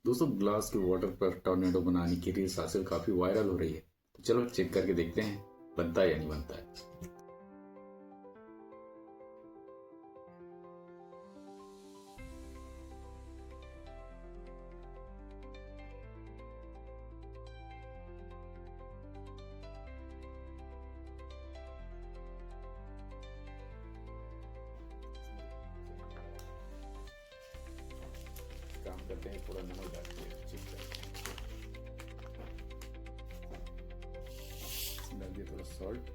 दोस्तों ग्लास के वाटर पर टॉर्नेडो बनाने की रील्स आजकल काफी वायरल हो रही है। तो चलो चेक करके देखते हैं बनता है या नहीं बनता है। काम करते हैं, थोड़ा नमक डाल के चेक करते हैं। डाल दिया थोड़ा सॉल्ट।